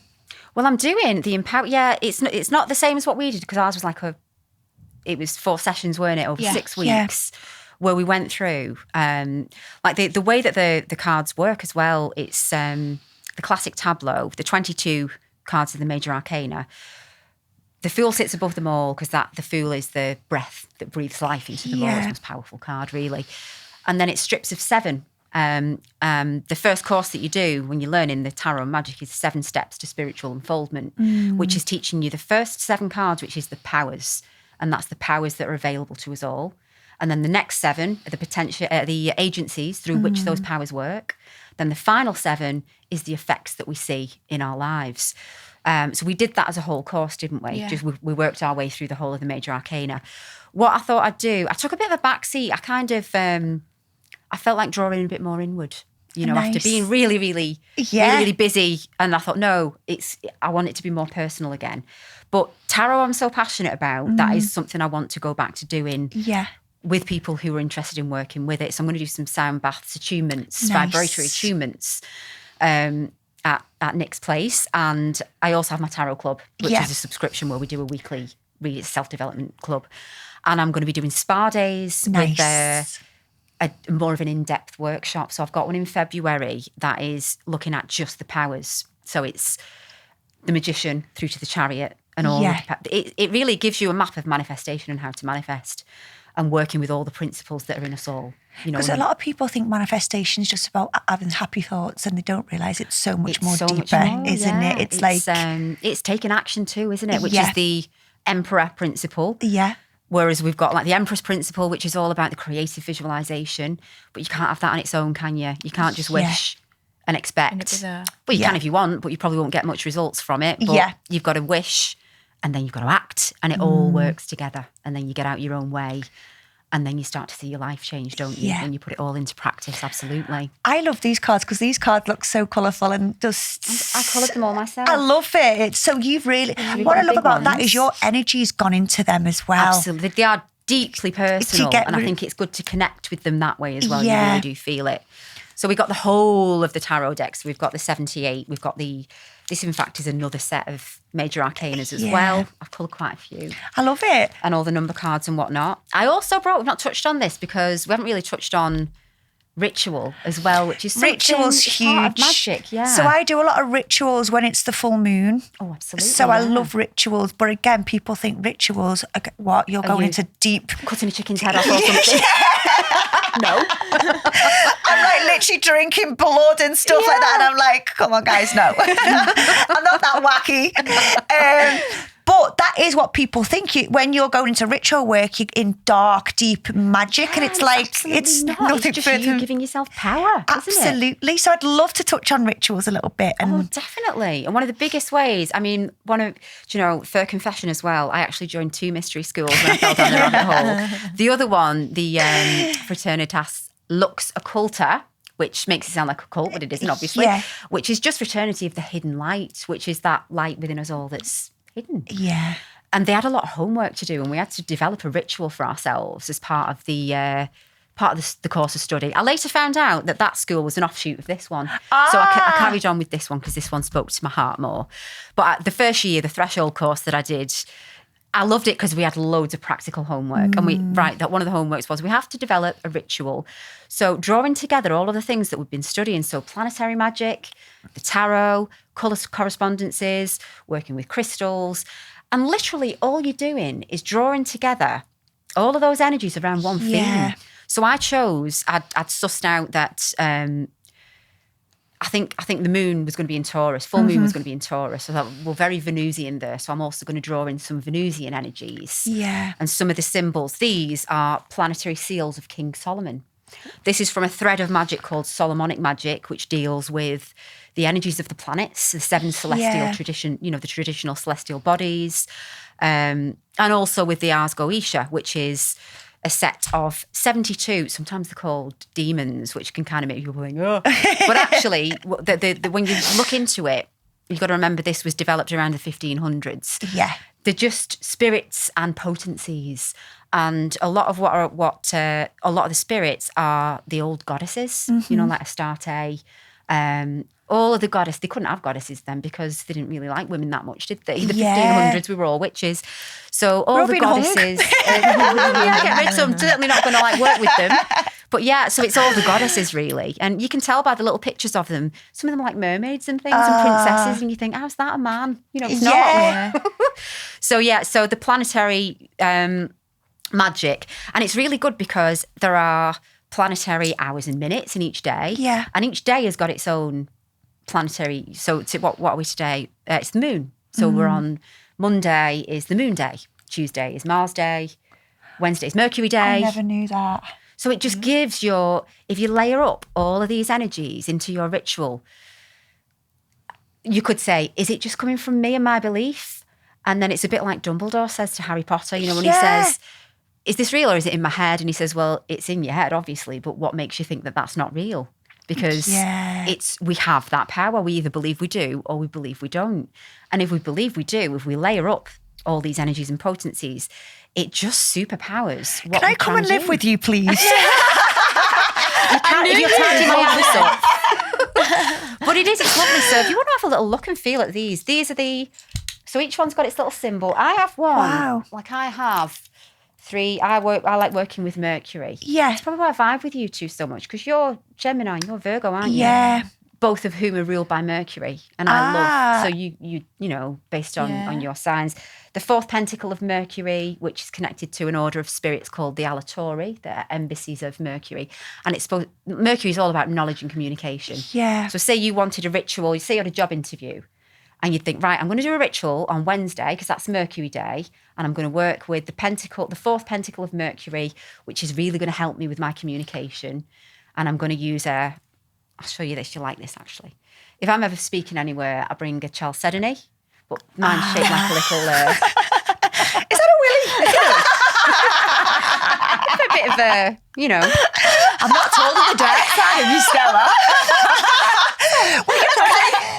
S2: Well, I'm doing the Empower. Yeah, it's not the same as what we did, because ours was it was 4 sessions, weren't it, over 6 weeks, where we went through the way that the cards work as well. It's the classic tableau, the 22 cards of the major arcana. The Fool sits above them all, because the Fool is the breath that breathes life into them all. It's the most powerful card, really. And then it strips of 7. The first course that you do when you're learning the tarot and magic is 7 steps to spiritual unfoldment, which is teaching you the first 7 cards, which is the powers, and that's the powers that are available to us all. And then the next 7 are the agencies through which those powers work. Then the final 7 is the effects that we see in our lives. So we did that as a whole course, didn't we?
S1: Yeah.
S2: We worked our way through the whole of the major arcana. What I thought I'd do, I took a bit of a backseat. I kind of, I felt like drawing a bit more inward. after being really, really, really, really busy. And I thought, no, I want it to be more personal again. But tarot, I'm so passionate about. That is something I want to go back to doing with people who are interested in working with it. So I'm going to do some sound baths, attunements, vibratory attunements at Nic's place. And I also have my tarot club, which is a subscription where we do a weekly self-development club. And I'm going to be doing spa days with more of an in-depth workshop. So I've got one in February that is looking at just the powers. So it's the magician through to the chariot and all. It really gives you a map of manifestation and how to manifest, and working with all the principles that are in us all.
S3: Because a lot of people think manifestation is just about having happy thoughts, and they don't realise it's so much more deeper, isn't it?
S2: It's taking action too, isn't it? Which is the Emperor principle.
S3: Yeah.
S2: Whereas we've got like the Empress principle, which is all about the creative visualization, but you can't have that on its own, can you? You can't just wish and expect. Well, you can if you want, but you probably won't get much results from it. But you've got to wish, and then you've got to act, and it all works together. And then you get out your own way, and then you start to see your life change, don't you? And you put it all into practice, absolutely.
S3: I love these cards because these cards look so colourful and just...
S2: I coloured them all myself.
S3: I love it. So you've really... What I love about that is your energy's gone into them as well.
S2: Absolutely. They are deeply personal, and I think it's good to connect with them that way as well. You really do feel it. So we've got the whole of the tarot decks. We've got the 78. We've got this in fact is another set of major arcanas as well. I've pulled quite a few.
S3: I love it.
S2: And all the number cards and whatnot. I also we've not touched on this because we haven't really touched on ritual as well, which is
S3: ritual's huge.
S2: Part of magic,
S3: So I do a lot of rituals when it's the full moon.
S2: Oh, absolutely.
S3: So I love rituals, but again, people think rituals. What you're going into deep,
S2: cutting a chicken's head off or something. No.
S3: I'm like literally drinking blood and stuff like that, and I'm like, come on, guys, no, I'm not that wacky. But that is what people think. When you're going into ritual work, you're in dark, deep magic, and it's like it's nothing
S2: just
S3: further
S2: you giving yourself power.
S3: Absolutely.
S2: Isn't it?
S3: So I'd love to touch on rituals a little bit.
S2: Oh, definitely. And one of the biggest ways. I mean, for confession as well, I actually joined 2 mystery schools when I fell down the rabbit hole. The other one, the Fraternitas Lux Occulta, which makes it sound like a cult, but it isn't, obviously. Which is just fraternity of the hidden light, which is that light within us all that's hidden.
S3: Yeah.
S2: And they had a lot of homework to do, and we had to develop a ritual for ourselves as part of the course of study. I later found out that school was an offshoot of this one. So I carried on with this one because this one spoke to my heart more. But the first year, the threshold course that I did, I loved it because we had loads of practical homework. And that one of the homeworks was we have to develop a ritual. So drawing together all of the things that we've been studying. So planetary magic, the tarot, colour correspondences, working with crystals. And literally all you're doing is drawing together all of those energies around one theme. So I chose, I'd sussed out that I think the moon was going to be in Taurus, full moon was going to be in Taurus. So I thought, well, very Venusian there. So I'm also going to draw in some Venusian energies.
S3: Yeah.
S2: And some of the symbols. These are planetary seals of King Solomon. This is from a thread of magic called Solomonic magic, which deals with the energies of the planets, the 7 celestial tradition, the traditional celestial bodies, and also with the Ars Goetia, which is a set of 72, sometimes they're called demons, which can kind of make people think, oh. But actually, when you look into it, you've got to remember this was developed around the 1500s.
S3: Yeah.
S2: They're just spirits and potencies. And a lot of a lot of the spirits are the old goddesses, like Astarte. All of the goddesses, they couldn't have goddesses then because they didn't really like women that much, did they? The 1500s, we were all witches. So all the goddesses, get rid of them. Certainly not going to work with them. But so it's all the goddesses really. And you can tell by the little pictures of them. Some of them are like mermaids and things and princesses. And you think, how's that a man? It's not. So the planetary magic. And it's really good because there are planetary hours and minutes in each day.
S3: Yeah.
S2: And each day has got its own planetary. So what are we today? It's the moon. So we're on Monday is the moon day. Tuesday is Mars day. Wednesday is Mercury day.
S3: I never knew that.
S2: So it just gives if you layer up all of these energies into your ritual, you could say, is it just coming from me and my belief? And then it's a bit like Dumbledore says to Harry Potter, when he says, is this real or is it in my head? And he says, well, it's in your head, obviously, but what makes you think that that's not real? because we have that power. We either believe we do or we believe we don't. And if we believe we do, if we layer up all these energies and potencies, it just superpowers what
S3: Can I come and live with you, please?
S2: You can't if you're tidying my house up. But it's lovely. So if you want to have a little look and feel at these are so each one's got its little symbol. I have one.
S3: Wow.
S2: Like I have 3. I like working with Mercury.
S3: Yeah.
S2: It's probably why I vibe with you two so much, because you're Gemini and you're Virgo, aren't you?
S3: Yeah.
S2: Both of whom are ruled by Mercury. And I love, so you know, based on your signs. The 4th pentacle of Mercury, which is connected to an order of spirits called the Alatori, the embassies of Mercury. And Mercury is all about knowledge and communication.
S3: Yeah.
S2: So say you wanted a ritual, you say you had a job interview, and you'd think, right, I'm going to do a ritual on Wednesday because that's Mercury Day, and I'm going to work with the 4th pentacle of Mercury, which is really going to help me with my communication. And I'm going to use I'll show you this, you'll like this actually. If I'm ever speaking anywhere, I bring a chalcedony, but mine's shaped like a little...
S3: Is that a willy?
S2: It's a bit of a, you know...
S1: I'm not told of the dark side of you, Stella.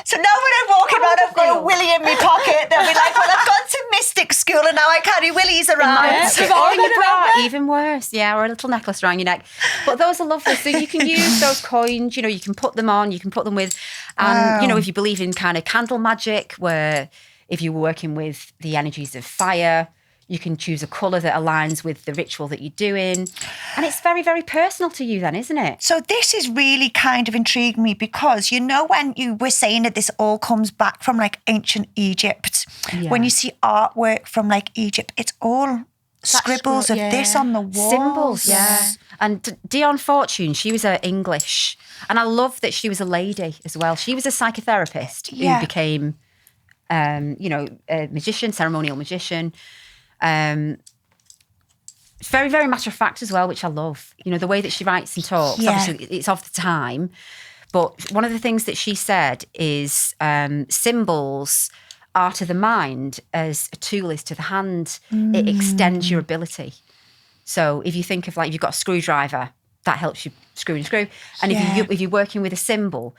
S3: So now when I'm walking around, I've got a willy in my pocket. They'll be like, well, I've gone to mystic school and now I carry willies around.
S2: Or in your bra, even worse. Yeah, or a little necklace around your neck. But those are lovely. So you can use those coins, you know, you can put them on, you can put them with, and, you know, if you believe in kind of candle magic, where if you were working with the energies of fire, you can choose a colour that aligns with the ritual that you're doing. And it's very, very personal to you then, isn't it?
S3: So this is really kind of intriguing me because, you know, when you were saying that this all comes back from like ancient Egypt, when you see artwork from like Egypt, it's all scribbles of this on the walls.
S2: Symbols, yeah. And Dion Fortune, she was English. And I love that she was a lady as well. She was a psychotherapist who became, you know, a magician, ceremonial magician. Very, very matter of fact as well, which I love. You know, the way that she writes and talks, obviously it's of the time. But one of the things that she said is symbols are to the mind as a tool is to the hand. It extends your ability. So if you think of like, if you've got a screwdriver, that helps you screw and screw. And if you're working with a symbol,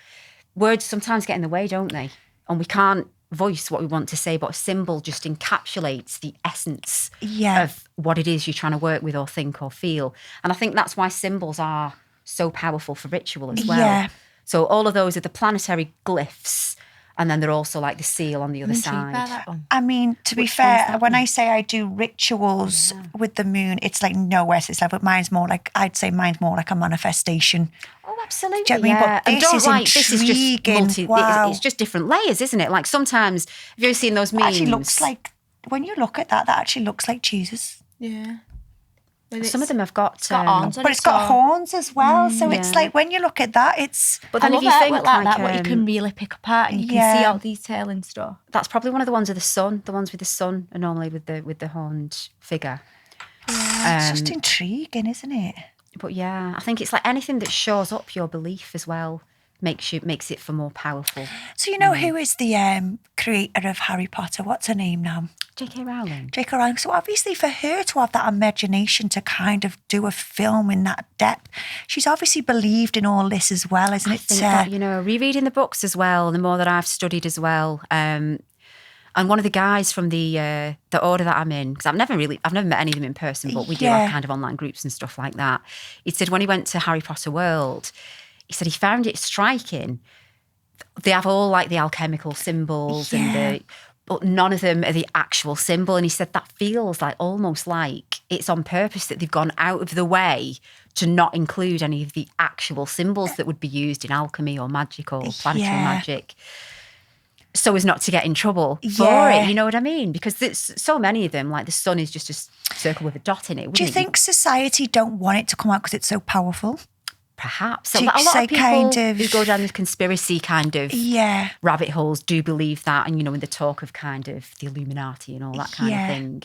S2: words sometimes get in the way, don't they? And we can't voice what we want to say, but a symbol just encapsulates the essence of what it is you're trying to work with or think or feel. And I think that's why symbols are so powerful for ritual as well. Yeah. So all of those are the planetary glyphs, and then they're also like the seal on the other side.
S3: I mean, to be fair, when I say I do rituals with the moon, it's like nowhere to this level. I'd say mine's more like a manifestation.
S2: Oh, absolutely.
S3: Do you know what I mean? But this is intriguing.
S2: This is just it's just different layers, isn't it? Like sometimes, have you ever seen those memes?
S3: It actually looks like, when you look at that actually looks like Jesus.
S1: Yeah.
S2: Some of them have got
S1: arms,
S3: but it's got horns as well. So it's like when you look at that, it's.
S2: But then
S1: if you think
S2: like
S1: that, what you can really pick apart and you can see all detail and stuff.
S2: That's probably one of the ones of the sun. The ones with the sun are normally with the horned figure.
S3: Yeah, it's just intriguing, isn't it?
S2: But yeah, I think it's like anything that shows up your belief as well makes it for more powerful.
S3: So you know who is the creator of Harry Potter? What's her name now?
S2: J.K. Rowling.
S3: J.K. Rowling. So obviously for her to have that imagination to kind of do a film in that depth, she's obviously believed in all this as well, isn't it?
S2: I think that, you know, rereading the books as well, the more that I've studied as well. And one of the guys from the order that I'm in, because I've never met any of them in person, but we do have kind of online groups and stuff like that. He said when he went to Harry Potter World, he said he found it striking. They have all like the alchemical symbols but none of them are the actual symbol. And he said that feels like almost like it's on purpose that they've gone out of the way to not include any of the actual symbols that would be used in alchemy or magic or planetary magic, so as not to get in trouble for it. You know what I mean? Because there's so many of them, like the sun is just a circle with a dot in it.
S3: Do you think society don't want it to come out because it's so powerful?
S2: Perhaps. A lot of people who go down this conspiracy kind of rabbit holes do believe that. And, you know, in the talk of kind of the Illuminati and all that kind of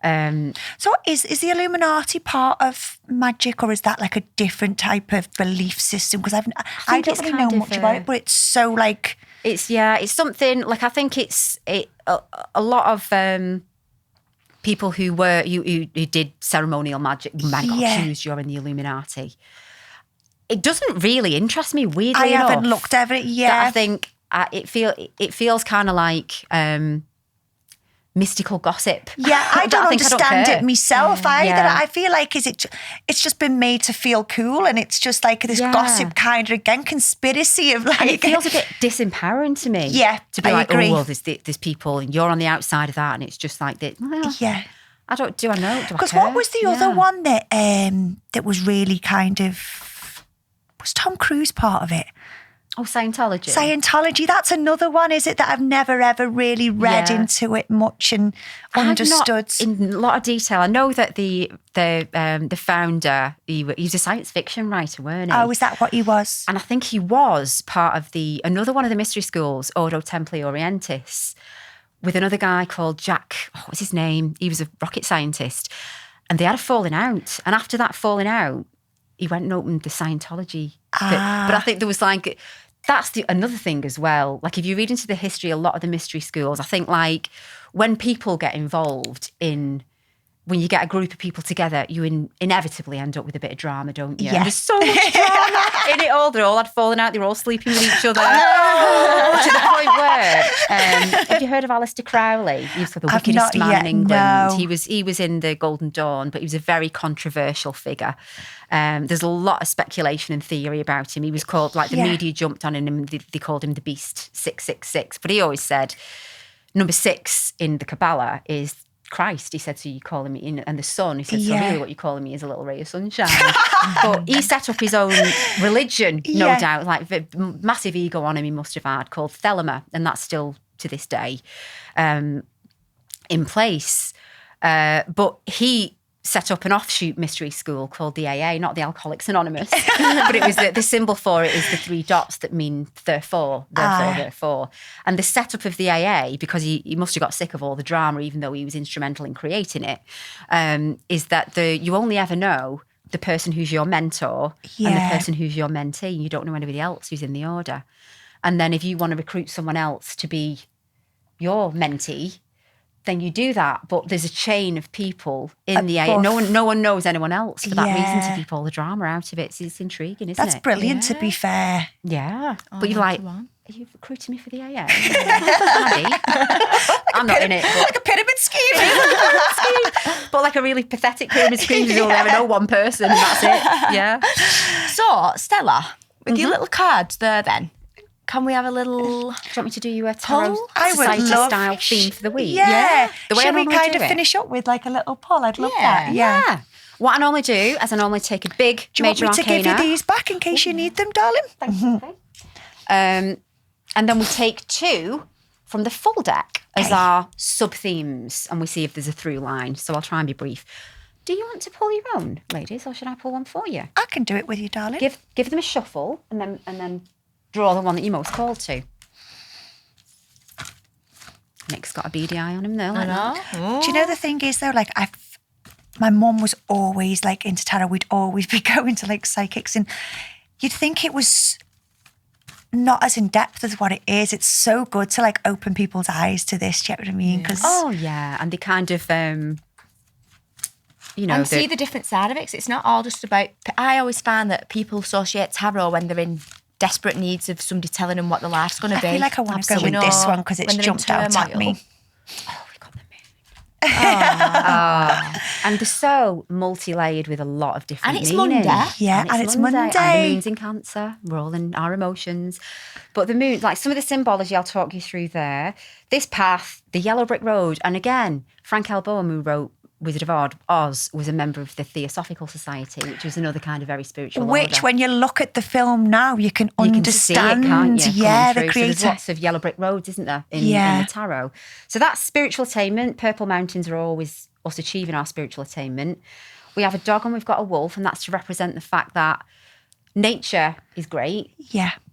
S2: thing.
S3: So is the Illuminati part of magic, or is that like a different type of belief system? Because I don't really know much about it, but it's so like...
S2: It's something, like I think a lot of... people who did ceremonial magic might have got accused you're in the Illuminati. it doesn't really interest me, weirdly
S3: I
S2: enough.
S3: haven't looked at it yet.
S2: I think it feels kind of like mystical gossip.
S3: Yeah, I don't understand it myself either.
S2: Yeah.
S3: I feel like it's just been made to feel cool, and it's just like this gossip kind of, again, conspiracy of like...
S2: And it feels a bit disempowering to me.
S3: Yeah,
S2: to be
S3: I
S2: like,
S3: agree.
S2: oh, well, there's people and you're on the outside of that, and it's just like that. Well,
S3: yeah.
S2: Do I know?
S3: Because what was the other one that was really kind of... Was Tom Cruise part of it?
S2: Oh, Scientology.
S3: Scientology, that's another one, is it, that I've never ever really read into it much and understood?
S2: In a lot of detail. I know that the founder, he was a science fiction writer, weren't he?
S3: Oh, is that what he was?
S2: And I think he was part of another one of the mystery schools, Ordo Templi Orientis, with another guy called Jack, what was his name? He was a rocket scientist. And they had a falling out. And after that falling out, he went and opened the Scientology. But I think there was like, that's another thing as well. Like if you read into the history, a lot of the mystery schools, I think like when people get involved when you get a group of people together, you inevitably end up with a bit of drama, don't you?
S3: Yeah.
S2: And there's so much drama in it all. They all had fallen out. They were all sleeping with each other. To the point where, have you heard of Aleister Crowley? He was the wickedest man in England.
S3: No.
S2: He was in the Golden Dawn, but he was a very controversial figure. There's a lot of speculation and theory about him. He was called, like the media jumped on him, they called him the Beast 666. But he always said, number 6 in the Kabbalah is Christ. He said, so you calling me, and the sun, he said, so really what you're calling me is a little ray of sunshine. But he set up his own religion, no doubt, like the massive ego on him he must have had, called Thelema, and that's still to this day in place. But he set up an offshoot mystery school called the AA, not the Alcoholics Anonymous, but it was the symbol for it is the 3 dots that mean therefore. And the setup of the AA, because he must have got sick of all the drama, even though he was instrumental in creating it, is that you only ever know the person who's your mentor and the person who's your mentee. You don't know anybody else who's in the order. And then if you want to recruit someone else to be your mentee, then you do that. But there's a chain of people in the AA. No one knows anyone else for that reason, to keep all the drama out of it. It's intriguing, isn't it?
S3: That's brilliant, to be fair.
S2: Yeah. But you're like, are you recruiting me for the AA? I'm not in it. But
S3: Like a pyramid scheme.
S2: but like a really pathetic pyramid scheme, you only ever know one person and that's it. Yeah.
S1: So, Stella, with your little cards there then, can we have a little...
S2: Do you want me to do you a tarot
S3: I would
S2: society
S3: love
S2: style theme for the week?
S3: Yeah.
S2: The way
S3: Shall
S2: I
S3: we
S2: normally
S3: kind
S2: do
S3: of
S2: it.
S3: finish up with like a little poll? I'd love that. Yeah.
S2: What I normally do is I normally take a big
S3: Do you want
S2: major
S3: me to
S2: arcana.
S3: give you these back in case you need them, darling?
S2: Okay. And then we take 2 from the full deck as our sub-themes, and we see if there's a through line. So I'll try and be brief. Do you want to pull your own, ladies, or should I pull one for you?
S3: I can do it with you, darling.
S2: Give them a shuffle and then draw the one that you're most called to. Nick's got a beady eye on him there. Like that.
S3: Do you know the thing is though, like my mum was always like into tarot. We'd always be going to like psychics, and you'd think it was not as in depth as what it is. It's so good to like open people's eyes to this. Do you know what I mean? Because
S2: and they kind of
S1: and see the different side of it, 'cause it's not all just about... I always find that people associate tarot when they're in desperate needs of somebody telling them what their life's going to be.
S3: I feel like I want to go with this one because it's jumped out at me.
S2: Oh, we got the moon. And they're so multi-layered with a lot of different
S1: And it's
S2: meanings.
S1: Monday.
S3: Yeah, and it's Monday.
S2: And the moon's in Cancer. We're all in our emotions. But the moon, like some of the symbology I'll talk you through there. This path, the yellow brick road. And again, Frank L. Boehm, who wrote Wizard of Oz, was a member of the Theosophical Society, which was another kind of very spiritual order.
S3: Which, when you look at the film now, you can understand.
S2: See it, can't you?
S3: Yeah,
S2: the
S3: the
S2: creator. So there's lots of yellow brick roads, isn't there, in the tarot? So that's spiritual attainment. Purple mountains are always us achieving our spiritual attainment. We have a dog and we've got a wolf, and that's to represent the fact that nature is great,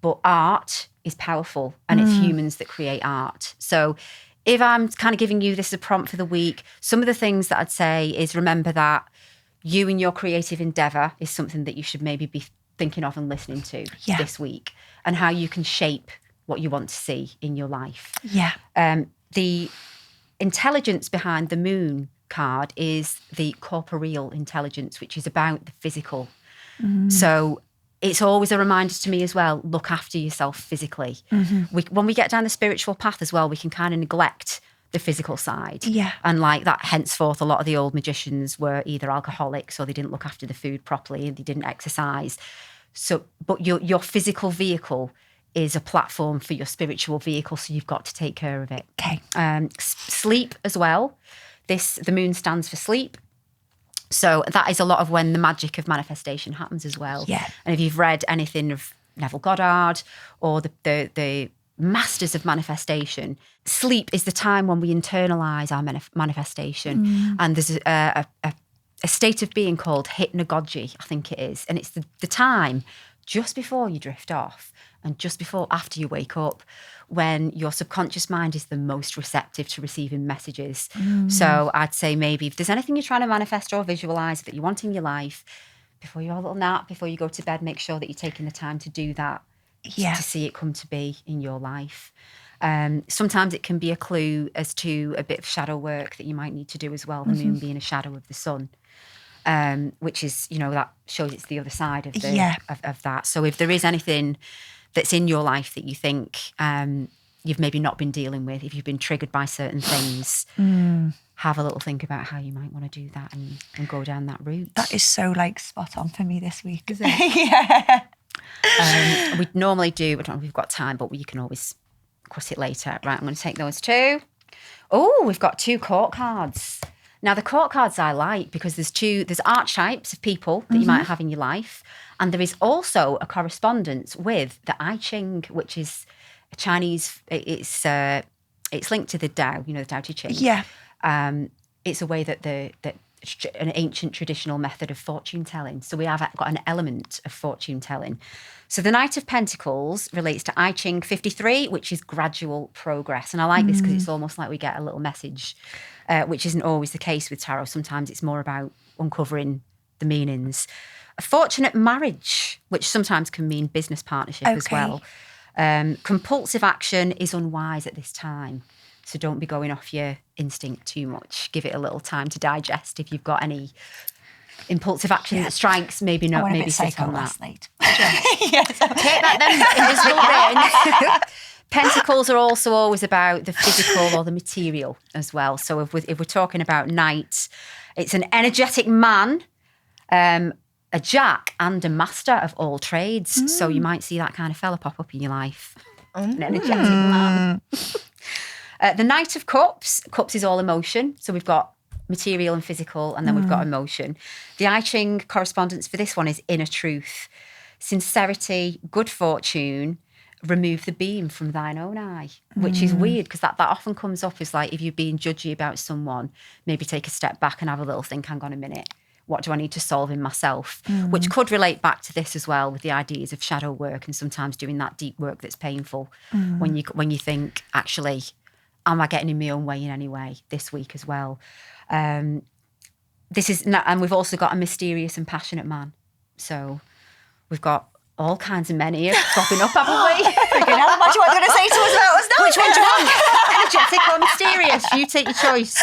S2: but art is powerful, and it's humans that create art. So if I'm kind of giving you this as a prompt for the week, some of the things that I'd say is remember that you and your creative endeavour is something that you should maybe be thinking of and listening to this week, and how you can shape what you want to see in your life.
S3: Yeah.
S2: The intelligence behind the moon card is the corporeal intelligence, which is about the physical. So it's always a reminder to me as well, look after yourself physically. When we get down the spiritual path as well, we can kind of neglect the physical side.
S3: Yeah.
S2: And like that, henceforth, a lot of the old magicians were either alcoholics or they didn't look after the food properly and they didn't exercise. So, but your physical vehicle is a platform for your spiritual vehicle, so you've got to take care of it.
S3: Okay.
S2: Sleep as well. The moon stands for sleep. So that is a lot of when the magic of manifestation happens as well.
S3: Yeah.
S2: And if you've read anything of Neville Goddard or the masters of manifestation, sleep is the time when we internalize our manifestation. And there's a state of being called hypnagogy, I think it is. And it's the time just before you drift off and just after you wake up, when your subconscious mind is the most receptive to receiving messages. So I'd say maybe if there's anything you're trying to manifest or visualize that you want in your life, before your little nap, before you go to bed, make sure that you're taking the time to do that, to see it come to be in your life. Sometimes it can be a clue as to a bit of shadow work that you might need to do as well, the moon being a shadow of the sun. Which is, that shows it's the other side of of that. So if there is anything that's in your life that you think you've maybe not been dealing with, if you've been triggered by certain things, have a little think about how you might want to do that and go down that route.
S3: That is so spot on for me this week.
S2: Is it?
S3: Yeah.
S2: We'd normally do, I don't know if we've got time, but you can always cross it later. Right, I'm going to take those 2. Oh, we've got 2 court cards. Now, the court cards I like because there's archetypes of people that you might have in your life. And there is also a correspondence with the I Ching, which is a Chinese, it's linked to the Tao, the Tao Te Ching.
S3: Yeah.
S2: It's a way that an ancient traditional method of fortune telling. So we have got an element of fortune telling. So the Knight of Pentacles relates to I Ching 53, which is gradual progress. And I like this because it's almost like we get a little message, which isn't always the case with tarot. Sometimes it's more about uncovering the meanings. A fortunate marriage, which sometimes can mean business partnership as well. Compulsive action is unwise at this time. So don't be going off your instinct too much. Give it a little time to digest. If you've got any impulsive action that strikes, maybe not. Maybe sit on that.
S3: Last night.
S2: Take that then. Pentacles are also always about the physical or the material as well. So if we're talking about Knight, it's an energetic man, a jack and a master of all trades. So you might see that kind of fella pop up in your life. An energetic man. The Knight of Cups. Cups is all emotion. So we've got material and physical, and then we've got emotion. The I Ching correspondence for this one is inner truth, sincerity, good fortune, remove the beam from thine own eye, which is weird because that often comes up as like if you're being judgy about someone, maybe take a step back and have a little think, hang on a minute, what do I need to solve in myself? Which could relate back to this as well with the ideas of shadow work and sometimes doing that deep work that's painful when you think, actually, am I getting in my own way in any way this week as well? And we've also got a mysterious and passionate man. So we've got all kinds of men here popping up, haven't we?
S3: Freaking hell, what do you want to say to us about us now?
S2: Which one do you want? Energetic or mysterious? You take your choice.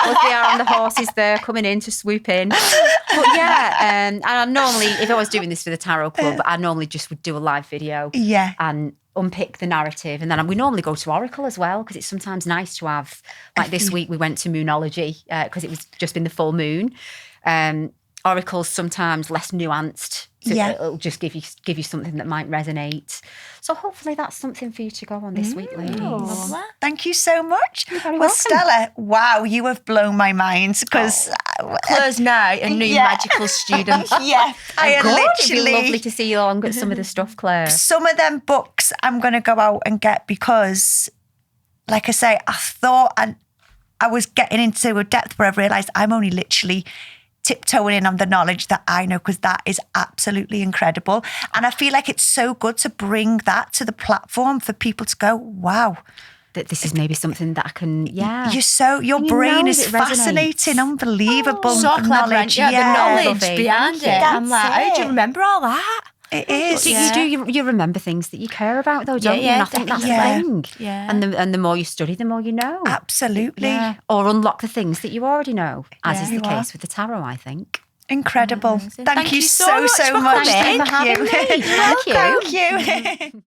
S2: Look, they are on the horses there coming in to swoop in. But yeah, and I normally, if I was doing this for the Tarot Club, I normally just would do a live video and unpick the narrative. And then we normally go to Oracle as well, because it's sometimes nice to have, like this week we went to Moonology because it was just been the full moon. Oracle's sometimes less nuanced. So it'll just give you something that might resonate. So hopefully that's something for you to go on this week, ladies.
S3: Thank you so much.
S2: You're very
S3: well,
S2: welcome.
S3: Stella, wow, you have blown my mind because
S1: Claire's now a new magical student.
S3: I
S2: It'd be lovely to see you along with some of the stuff, Claire.
S3: Some of them books I'm going to go out and get because, like I say, I thought I was getting into a depth where I realised I'm only literally tiptoeing in on the knowledge that I know, because that is absolutely incredible. And I feel like it's so good to bring that to the platform for people to go, wow.
S2: That this is maybe something that I can,
S3: your brain is fascinating, unbelievable
S1: so clever,
S3: knowledge.
S1: the knowledge behind it. I'm like, how do you remember all that?
S3: It is.
S2: You remember things that you care about, though, don't you? And I think that's the thing.
S1: Yeah.
S2: And the more you study, the more you know.
S3: Absolutely.
S2: Yeah. Or unlock the things that you already know, as is the case with the tarot, I think.
S3: Incredible. Thank you so
S1: much for
S3: much.
S1: coming.
S2: Thank you for having me. Thank you.
S3: Thank you.